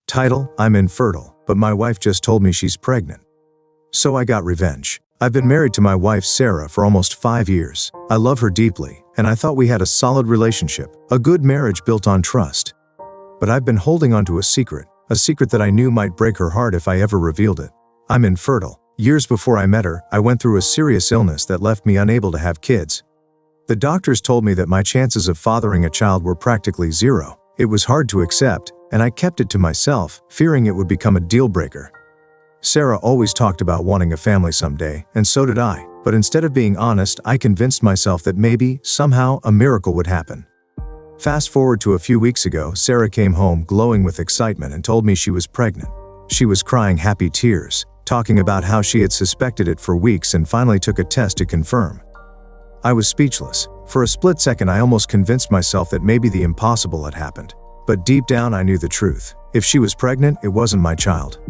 Title: I'm infertile, but my wife just told me she's pregnant. So I got revenge. I've been married to my wife Sarah for almost 5 years. I love her deeply, and I thought we had a solid relationship, a good marriage built on trust. But I've been holding on to a secret that I knew might break her heart if I ever revealed it. I'm infertile. Years before I met her, I went through a serious illness that left me unable to have kids. The doctors told me that my chances of fathering a child were practically zero. It was hard to accept, and I kept it to myself, fearing it would become a deal breaker. Sarah always talked about wanting a family someday, and so did I, but instead of being honest, I convinced myself that maybe, somehow, a miracle would happen. Fast forward to a few weeks ago, Sarah came home glowing with excitement and told me she was pregnant. She was crying happy tears, talking about how she had suspected it for weeks and finally took a test to confirm. I was speechless. For a split second, I almost convinced myself that maybe the impossible had happened. But deep down, I knew the truth. If she was pregnant, it wasn't my child.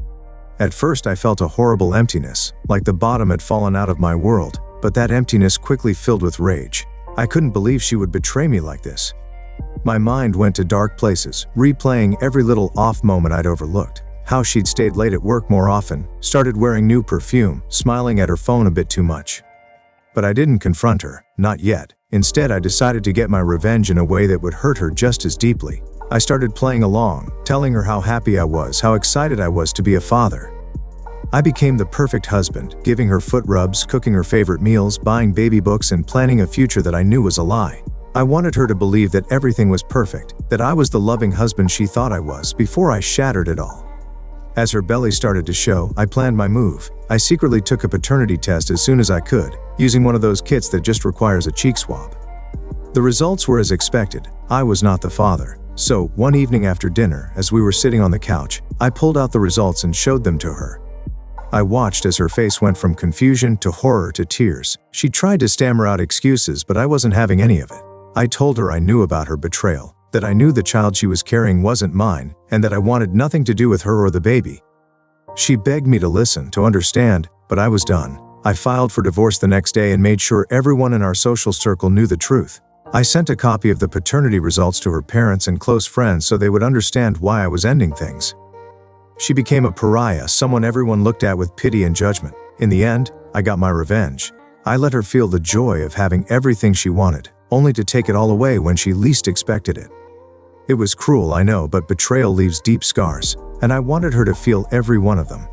At first, I felt a horrible emptiness, like the bottom had fallen out of my world, but that emptiness quickly filled with rage. I couldn't believe she would betray me like this. My mind went to dark places, replaying every little off moment I'd overlooked. How she'd stayed late at work more often, started wearing new perfume, smiling at her phone a bit too much. But I didn't confront her, not yet. Instead, I decided to get my revenge in a way that would hurt her just as deeply. I started playing along, telling her how happy I was, how excited I was to be a father. I became the perfect husband, giving her foot rubs, cooking her favorite meals, buying baby books, and planning a future that I knew was a lie. I wanted her to believe that everything was perfect, that I was the loving husband she thought I was, before I shattered it all. As her belly started to show, I planned my move. I secretly took a paternity test as soon as I could, using one of those kits that just requires a cheek swab. The results were as expected. I was not the father. So, one evening after dinner, as we were sitting on the couch, I pulled out the results and showed them to her. I watched as her face went from confusion to horror to tears. She tried to stammer out excuses, but I wasn't having any of it. I told her I knew about her betrayal, that I knew the child she was carrying wasn't mine, and that I wanted nothing to do with her or the baby. She begged me to listen, to understand, but I was done. I filed for divorce the next day and made sure everyone in our social circle knew the truth. I sent a copy of the paternity results to her parents and close friends so they would understand why I was ending things. She became a pariah, someone everyone looked at with pity and judgment. In the end, I got my revenge. I let her feel the joy of having everything she wanted, only to take it all away when she least expected it. It was cruel, I know, but betrayal leaves deep scars, and I wanted her to feel every one of them.